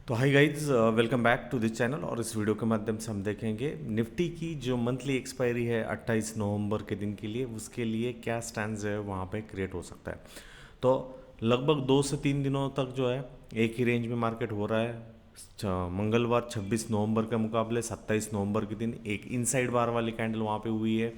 तो hi guys, welcome back to this channel. और इस वीडियो के माध्यम से हम देखेंगे निफ्टी की जो मंथली एक्सपायरी है 28 नवंबर के दिन के लिए, उसके लिए क्या स्टैंड जो है वहाँ पे क्रिएट हो सकता है। तो लगभग 2 से 3 दिनों तक जो है एक ही रेंज में मार्केट हो रहा है। मंगलवार 26 नवंबर के मुकाबले 27 नवंबर के दिन एक इनसाइड बार वाली कैंडल वहाँ पे हुई है।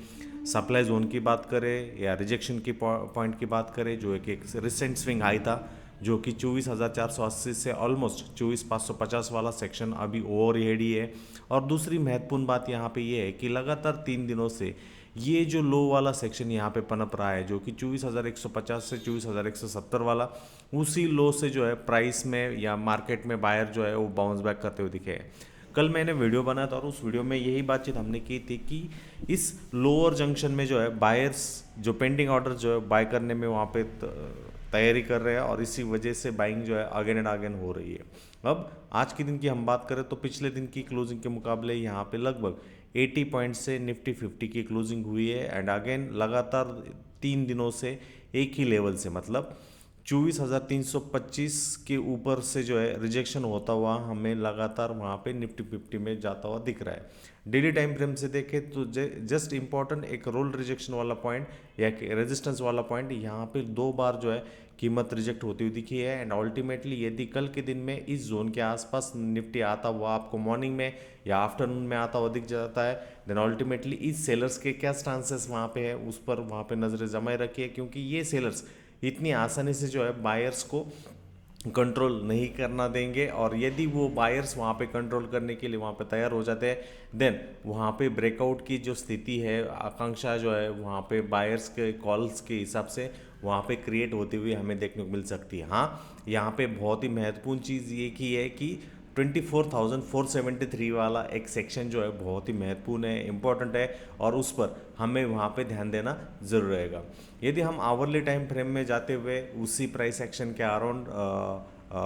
सप्लाई जोन की बात करें या रिजेक्शन की पॉइंट की बात करें, जो एक रिसेंट स्विंग हाई था जो कि 24,480 से ऑलमोस्ट 24,550 वाला सेक्शन अभी ओवर हेड ही है। और दूसरी महत्वपूर्ण बात यहाँ पे ये है कि लगातार 3 दिनों से ये जो लो वाला सेक्शन यहाँ पे पनप रहा है, जो कि 24,150 से 24,170 वाला, उसी लो से जो है प्राइस में या मार्केट में बायर जो है वो बाउंस बैक करते हुए दिखे हैं। कल मैंने वीडियो बनाया था और उस वीडियो में यही बातचीत हमने की थी कि इस लोअर जंक्शन में जो है बायर्स जो पेंडिंग ऑर्डर जो है बाय करने में वहाँ पे तैयारी कर रहे हैं और इसी वजह से बाइंग जो है अगेन एंड अगेन हो रही है। अब आज के दिन की हम बात करें तो पिछले दिन की क्लोजिंग के मुकाबले यहाँ पे लगभग 80 पॉइंट से निफ्टी 50 की क्लोजिंग हुई है। एंड अगेन लगातार 3 दिनों से एक ही लेवल से, मतलब 24,325 के ऊपर से जो है रिजेक्शन होता हुआ हमें लगातार वहाँ पे निफ्टी 50 में जाता हुआ दिख रहा है। डेली टाइम फ्रेम से देखें तो जस्ट इंपॉर्टेंट एक रोल रिजेक्शन वाला पॉइंट या रेजिस्टेंस वाला पॉइंट, यहाँ पे 2 बार जो है कीमत रिजेक्ट होती हुई दिखी है। एंड अल्टीमेटली यदि कल के दिन में इस जोन के आसपास निफ्टी आता हुआ आपको मॉर्निंग में या आफ्टरनून में आता हुआ दिख जाता है, देन अल्टीमेटली इस सेलर्स के क्या स्टांसेस वहाँ पे है उस पर वहाँ पे नजरें जमाए रखिए, क्योंकि ये सेलर्स इतनी आसानी से जो है बायर्स को कंट्रोल नहीं करना देंगे। और यदि वो बायर्स वहाँ पे कंट्रोल करने के लिए वहाँ पे तैयार हो जाते हैं, देन वहाँ पे ब्रेकआउट की जो स्थिति है, आकांक्षा जो है वहाँ पे बायर्स के कॉल्स के हिसाब से वहाँ पे क्रिएट होती हुई हमें देखने को मिल सकती है। हाँ, यहाँ पे बहुत ही महत्वपूर्ण चीज़ ये की है कि 24,473 वाला एक सेक्शन जो है बहुत ही महत्वपूर्ण है, इंपॉर्टेंट है, और उस पर हमें वहाँ पे ध्यान देना ज़रूर रहेगा। यदि हम आवरली टाइम फ्रेम में जाते हुए उसी प्राइस एक्शन के अराउंड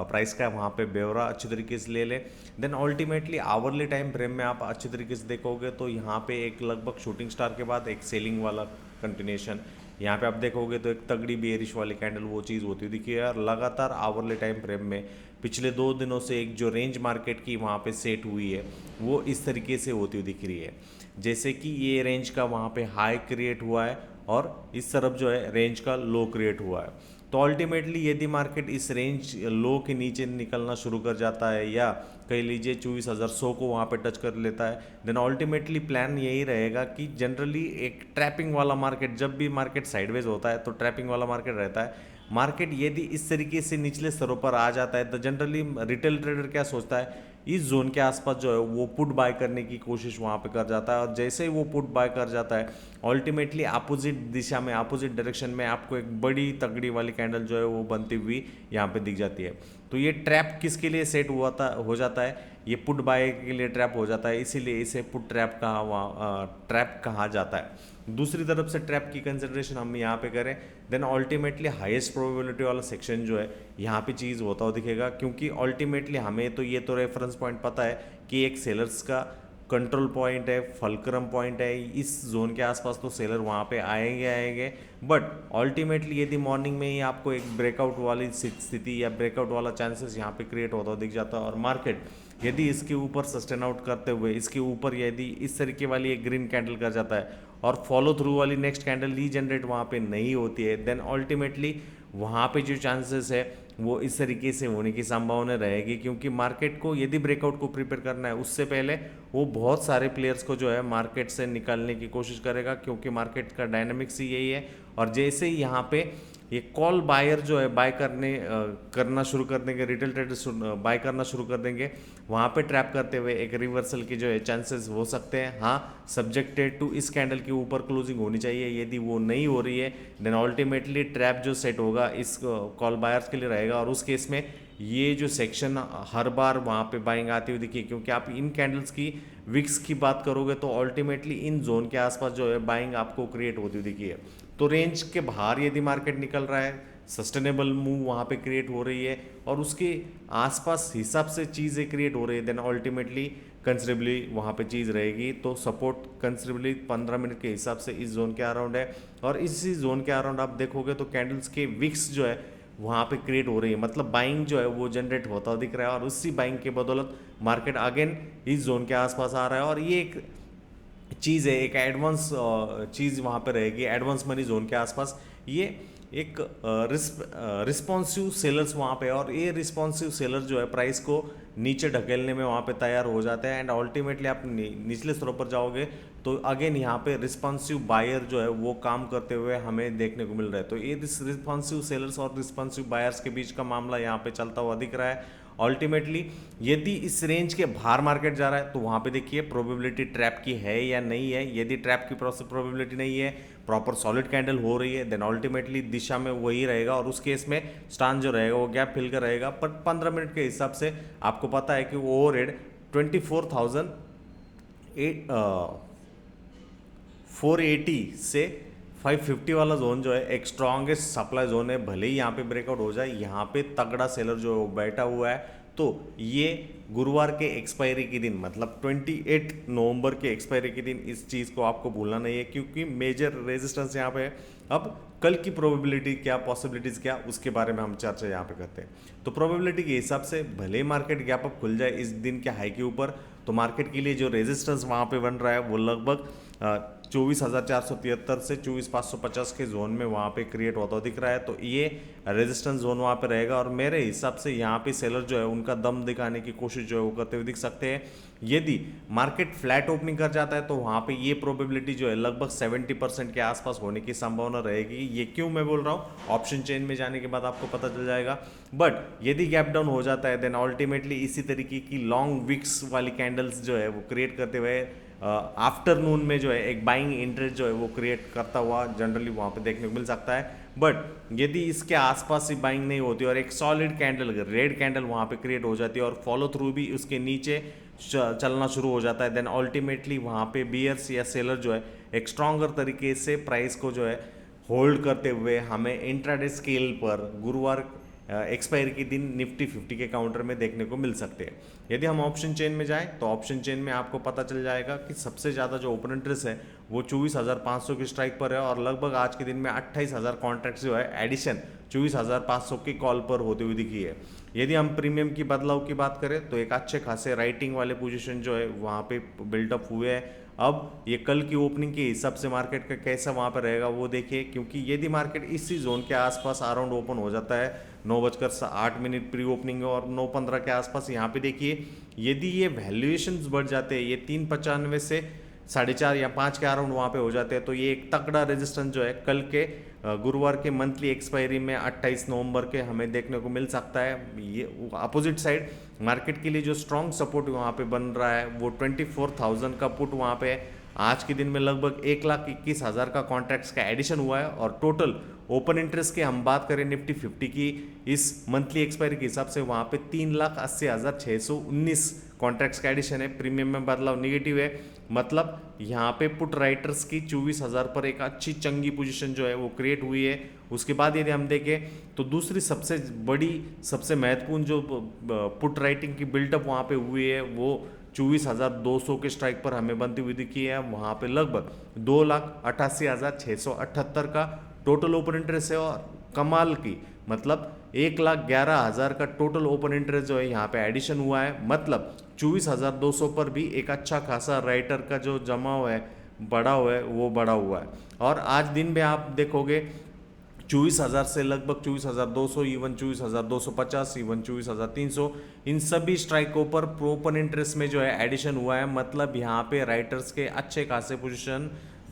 प्राइस का वहाँ पे ब्यौरा अच्छी तरीके से ले लें, then ultimately hourly time frame में आप अच्छी तरीके से देखोगे तो यहाँ पे एक लगभग शूटिंग स्टार के बाद एक सेलिंग वाला कंटिन्यूशन, यहाँ पे आप देखोगे तो एक तगड़ी बेरिश वाली कैंडल वो चीज़ होती हुई दिखी है। और लगातार आवरली टाइम फ्रेम में पिछले 2 दिनों से एक जो रेंज मार्केट की वहाँ पे सेट हुई है वो इस तरीके से होती हुई दिख रही है, जैसे कि ये रेंज का वहाँ पे हाई क्रिएट हुआ है और इस तरफ जो है रेंज का लो क्रिएट हुआ है। तो अल्टीमेटली यदि मार्केट इस रेंज लो के नीचे निकलना शुरू कर जाता है या कह लीजिए 24,100 को वहाँ पे टच कर लेता है, देन अल्टीमेटली प्लान यही रहेगा कि जनरली एक ट्रैपिंग वाला मार्केट, जब भी मार्केट साइडवेज होता है तो ट्रैपिंग वाला मार्केट रहता है। मार्केट यदि इस तरीके से निचले स्तरों पर आ जाता है तो जनरली रिटेल ट्रेडर क्या सोचता है, इस जोन के आसपास जो है वो पुट बाय करने की कोशिश वहाँ पे कर जाता है। और जैसे ही वो पुट बाय कर जाता है, अल्टीमेटली अपोजिट दिशा में, अपोजिट डायरेक्शन में आपको एक बड़ी तगड़ी वाली कैंडल जो है वो बनती हुई यहाँ पे दिख जाती है। तो ये ट्रैप किसके लिए सेट हुआ था हो जाता है, ये पुट बाय के लिए ट्रैप हो जाता है, इसीलिए इसे पुट ट्रैप कहा जाता है। दूसरी तरफ से ट्रैप की कंसिडरेशन हम यहाँ पे करें, देन अल्टीमेटली हाईएस्ट प्रोबेबिलिटी वाला सेक्शन जो है यहाँ पे चीज़ होता हुआ दिखेगा, क्योंकि अल्टीमेटली हमें तो ये तो रेफरेंस पॉइंट पता है कि एक सेलर्स का कंट्रोल पॉइंट है, फलक्रम पॉइंट है, इस जोन के आसपास तो सेलर वहाँ पे आएंगे आएंगे। बट अल्टीमेटली यदि मॉर्निंग में ही आपको एक ब्रेकआउट वाली स्थिति या ब्रेकआउट वाला चांसेस यहाँ पे क्रिएट होता हुआ दिख जाता है और मार्केट यदि इसके ऊपर सस्टेन आउट करते हुए इसके ऊपर यदि इस तरीके वाली एक ग्रीन कैंडल कर जाता है और फॉलो थ्रू वाली नेक्स्ट कैंडल रीजनरेट वहाँ पे नहीं होती है, देन अल्टीमेटली वहाँ पे जो चांसेस है वो इस तरीके से होने की संभावना रहेगी, क्योंकि मार्केट को यदि ब्रेकआउट को प्रिपेयर करना है उससे पहले वो बहुत सारे प्लेयर्स को जो है मार्केट से निकालने की कोशिश करेगा, क्योंकि मार्केट का डायनामिक्स ही यही है। और जैसे ही यहाँ पे ये कॉल बायर जो है बाय करना शुरू कर देंगे, रिटेल ट्रेडर्स बाय करना शुरू कर देंगे, वहाँ पे ट्रैप करते हुए एक रिवर्सल के जो है चांसेस हो सकते हैं। हाँ, सब्जेक्टेड टू इस कैंडल के ऊपर क्लोजिंग होनी चाहिए, यदि वो नहीं हो रही है देन अल्टीमेटली ट्रैप जो सेट होगा इस कॉल बायर्स के लिए रहेगा। और उस केस में ये जो सेक्शन हर बार वहाँ पे बाइंग आती हुई दिखी, क्योंकि आप इन कैंडल्स की विक्स की बात करोगे तो अल्टीमेटली इन जोन के आसपास जो है बाइंग आपको क्रिएट होती हुई दिखी है। तो रेंज के बाहर यदि मार्केट निकल रहा है, सस्टेनेबल मूव वहाँ पे क्रिएट हो रही है और उसके आसपास हिसाब से चीज़ें क्रिएट हो रही है, देन अल्टीमेटली कंसिडरेबली वहाँ पे चीज़ रहेगी। तो सपोर्ट कंसिडरेबली 15 मिनट के हिसाब से इस जोन के अराउंड है और इसी जोन के अराउंड आप देखोगे तो कैंडल्स के विक्स जो है वहाँ पे क्रिएट हो रही है, मतलब बाइंग जो है वो जनरेट होता हुआ दिख रहा है और उसी बाइंग के बदौलत मार्केट अगेन इस जोन के आसपास आ रहा है। और ये एक चीज़ है, एक एडवांस चीज़ वहाँ पे रहेगी एडवांस मनी जोन के आसपास। ये एक रिस्पॉन्सिव सेलर्स वहाँ पे, और ये रिस्पॉन्सिव सेलर जो है प्राइस को नीचे ढकेलने में वहाँ पे तैयार हो जाते हैं, एंड अल्टीमेटली आप निचले स्तरों पर जाओगे तो अगेन यहाँ पे रिस्पॉन्सिव बायर जो है वो काम करते हुए हमें देखने को मिल रहा है। तो ये रिस्पॉन्सिव सेलर्स और रिस्पॉन्सिव बायर्स के बीच का मामला यहाँ पे चलता हुआ दिख रहा है। अल्टीमेटली यदि इस रेंज के बाहर मार्केट जा रहा है तो वहाँ पे देखिए प्रोबेबिलिटी ट्रैप की है या नहीं है। यदि ट्रैप की प्रोबेबिलिटी नहीं है, प्रॉपर सॉलिड कैंडल हो रही है, देन अल्टीमेटली दिशा में वही रहेगा और उस केस में स्टांस जो रहेगा वो गैप फिल कर रहेगा। पर 15 मिनट के हिसाब से आपको पता है कि ओवरहेड 24,480 से 550 वाला जोन जो है एक स्ट्रॉन्गेस्ट सप्लाई जोन है। भले ही यहाँ पे ब्रेकआउट हो जाए, यहाँ पे तगड़ा सेलर जो है वो बैठा हुआ है। तो ये गुरुवार के एक्सपायरी के दिन, मतलब 28 नवंबर के एक्सपायरी के दिन इस चीज़ को आपको भूलना नहीं है, क्योंकि मेजर रेजिस्टेंस यहाँ पे है। अब कल की प्रोबेबिलिटी क्या, पॉसिबिलिटीज़ क्या, उसके बारे में हम चर्चा यहाँ पे करते हैं। तो प्रोबेबिलिटी के हिसाब से भले मार्केट गैप अप खुल जाए इस दिन के हाई के ऊपर, तो मार्केट के लिए जो रेजिस्टेंस वहाँ पे बन रहा है वो लगभग 24,473 से 24,550 के जोन में वहाँ पे क्रिएट होता हुआ दिख रहा है। तो ये रेजिस्टेंस जोन वहाँ पे रहेगा और मेरे हिसाब से यहाँ पे सेलर जो है उनका दम दिखाने की कोशिश जो है वो करते हुए दिख सकते हैं। यदि मार्केट फ्लैट ओपनिंग कर जाता है तो वहाँ पे ये प्रोबेबिलिटी जो है लगभग 70% के आसपास होने की संभावना रहेगी। ये क्यों मैं बोल रहा हूँ, ऑप्शन चेन में जाने के बाद आपको पता चल जाएगा। बट यदि गैप डाउन हो जाता है देन अल्टीमेटली इसी तरीके की लॉन्ग विक्स वाली कैंडल्स जो है वो क्रिएट करते हुए आफ्टरनून में जो है एक बाइंग इंटरेस्ट जो है वो क्रिएट करता हुआ जनरली वहाँ पे देखने को मिल सकता है। बट यदि इसके आसपास ही बाइंग नहीं होती और एक सॉलिड कैंडल, रेड कैंडल वहाँ पे क्रिएट हो जाती है और फॉलो थ्रू भी उसके नीचे चलना शुरू हो जाता है, देन अल्टीमेटली वहाँ पे बियर्स या सेलर जो है एक स्ट्रॉन्गर तरीके से प्राइस को जो है होल्ड करते हुए हमें इंट्राडे स्केल पर गुरुवार एक्सपायरी के दिन निफ्टी 50 के काउंटर में देखने को मिल सकते हैं। यदि हम ऑप्शन चेन में जाएं तो ऑप्शन चेन में आपको पता चल जाएगा कि सबसे ज़्यादा जो ओपन इंटरेस्ट है वो 24,500 की स्ट्राइक पर है और लगभग आज के दिन में 28,000 कॉन्ट्रैक्ट्स जो है एडिशन 24,500 की कॉल पर होती हुई दिखी है। यदि हम प्रीमियम की बदलाव की बात करें तो एक अच्छे खासे राइटिंग वाले पोजीशन जो है वहाँ पे बिल्डअप हुए हैं। अब ये कल की ओपनिंग के हिसाब से मार्केट का कैसा वहाँ पर रहेगा वो देखिए, क्योंकि यदि मार्केट इसी जोन के आसपास अराउंड ओपन हो जाता है 9:08 प्री ओपनिंग और 9:15 के आसपास, यहाँ पे देखिए यदि ये वैल्यूएशंस बढ़ जाते हैं, ये 395 से 4.5 या 5 के अराउंड वहाँ पे हो जाते हैं, तो ये एक तगड़ा रेजिस्टेंस जो है कल के गुरुवार के मंथली एक्सपायरी में 28 नवंबर के हमें देखने को मिल सकता है। ये अपोजिट साइड मार्केट के लिए जो स्ट्रॉन्ग सपोर्ट वहाँ पे बन रहा है वो 24,000 का पुट वहाँ पे है। आज के दिन में लगभग 1,21,000 का कॉन्ट्रैक्ट्स का एडिशन हुआ है और टोटल ओपन इंटरेस्ट के हम बात करें निफ्टी 50 की इस मंथली एक्सपायरी के हिसाब से वहाँ पे 3,80,619 कॉन्ट्रैक्ट्स का एडिशन है। प्रीमियम में बदलाव निगेटिव है, मतलब यहाँ पे पुट राइटर्स की 24,000 पर एक अच्छी चंगी पोजीशन जो है वो क्रिएट हुई है। उसके बाद यदि हम देखें तो दूसरी सबसे बड़ी, सबसे महत्वपूर्ण जो पुट राइटिंग की बिल्टअप वहाँ पे हुई है वो 24,200 के स्ट्राइक पर हमें बनती हुई दिखी है। वहाँ पे लगभग 2,88,678 का टोटल ओपन इंटरेस्ट है और कमाल की मतलब 1,11,000 का टोटल ओपन इंटरेस्ट जो है यहाँ पे एडिशन हुआ है। मतलब 24,200 पर भी एक अच्छा खासा राइटर का जो जमाव है बढ़ा हुआ है वो बढ़ा हुआ है। और आज दिन में आप देखोगे 24,000 से लगभग 24,200, इवन 24,250, इवन 24,300, इन सभी स्ट्राइकों पर ओपन इंटरेस्ट में जो है एडिशन हुआ है। मतलब यहाँ पे राइटर्स के अच्छे खासे पोजीशन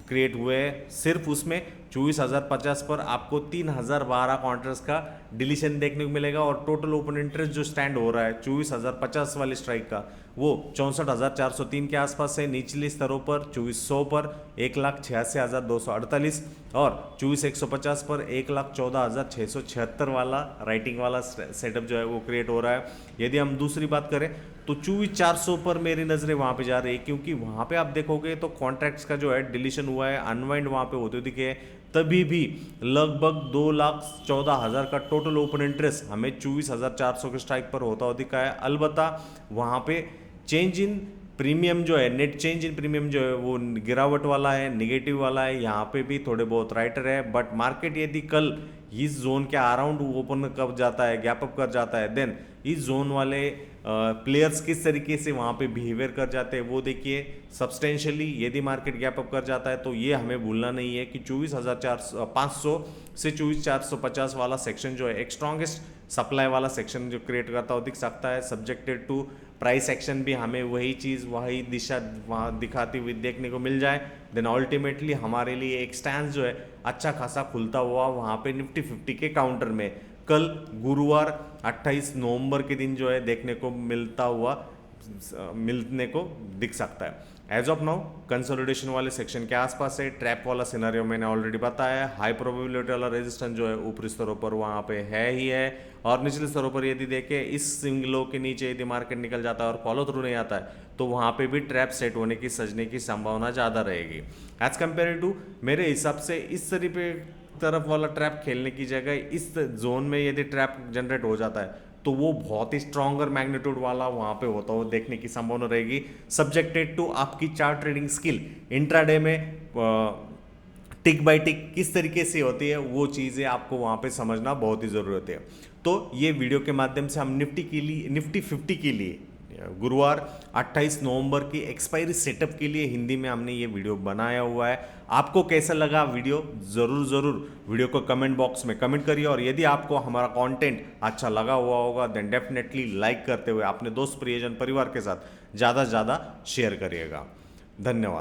क्रिएट हुए हैं। सिर्फ उसमें 24,050 पर आपको 3,012 काउंटर्स का डिलीशन देखने को मिलेगा और टोटल ओपन इंटरेस्ट जो स्टैंड हो रहा है 24,050 वाली स्ट्राइक का वो 64,403 के आसपास है। निचले स्तरों पर 2400 पर 1,86,248 और 24,150 पर 1,14,676 वाला राइटिंग वाला सेटअप जो है वो क्रिएट हो रहा है। यदि हम दूसरी बात करें तो 24,400 पर मेरी नज़रें वहाँ पे जा रही है, क्योंकि वहाँ पे आप देखोगे तो कॉन्ट्रैक्ट्स का जो है डिलीशन हुआ है, अनवाइंड वहाँ पे होते दिखे, तभी भी लगभग 2,14,000 का टोटल ओपन इंटरेस्ट हमें 24,400 के स्ट्राइक पर होता हुआ दिखा है। अलबत्ता वहाँ पे चेंज इन प्रीमियम जो है, नेट चेंज इन प्रीमियम जो है वो गिरावट वाला है, निगेटिव वाला है, यहाँ पे भी थोड़े बहुत राइटर है। बट मार्केट यदि कल इस जोन के अराउंड ओपन कर जाता है, गैप अप कर जाता है, देन इस जोन वाले प्लेयर्स किस तरीके से वहाँ पे बिहेवियर कर जाते हैं वो देखिए। सब्सटेंशियली यदि मार्केट गैप अप कर जाता है तो ये हमें भूलना नहीं है कि 24,500 से 24,450 वाला सेक्शन जो है एक स्ट्रॉन्गेस्ट सप्लाई वाला सेक्शन जो क्रिएट करता हो दिख सकता है। सब्जेक्टेड टू प्राइस एक्शन भी हमें वही चीज़ वही दिशा वहाँ दिखाती हुई देखने को मिल जाए, देन अल्टीमेटली हमारे लिए एक स्टैंड जो है अच्छा खासा खुलता हुआ वहाँ पे निफ्टी 50 के काउंटर में कल गुरुवार 28 नवंबर के दिन जो है देखने को मिलने को दिख सकता है। एज ऑफ नाउ कंसोलिडेशन वाले सेक्शन के आसपास है। ट्रैप वाला सिनेरियो मैंने ऑलरेडी बताया है। हाई प्रोबेबिलिटी वाला रेजिस्टेंस जो है ऊपरी स्तरों पर वहाँ पे है ही है, और निचले स्तरों पर यदि देखें इस स्विंग लो के नीचे यदि मार्केट निकल जाता है और फॉलो थ्रू नहीं आता है तो वहाँ पे भी ट्रैप सेट होने की सजने की संभावना ज़्यादा रहेगी एज कम्पेयर टू। मेरे हिसाब से इस तरफ वाला ट्रैप खेलने की जगह इस जोन में यदि ट्रैप जनरेट हो जाता है तो वो बहुत ही स्ट्रॉन्गर मैग्नीट्यूड वाला वहाँ पे होता हो देखने की संभावना रहेगी, सब्जेक्टेड टू आपकी चार्ट ट्रेडिंग स्किल। इंट्राडे में टिक बाय टिक किस तरीके से होती है वो चीज़ें आपको वहाँ पे समझना बहुत ही ज़रूरत है। तो ये वीडियो के माध्यम से हम निफ्टी 50 के लिए गुरुवार 28 नवंबर की एक्सपायरी सेटअप के लिए हिंदी में हमने ये वीडियो बनाया हुआ है। आपको कैसा लगा वीडियो ज़रूर वीडियो को कमेंट बॉक्स में कमेंट करिए, और यदि आपको हमारा कंटेंट अच्छा लगा हुआ होगा देन डेफिनेटली लाइक करते हुए अपने दोस्त प्रियजन परिवार के साथ ज़्यादा से ज़्यादा शेयर करिएगा। धन्यवाद।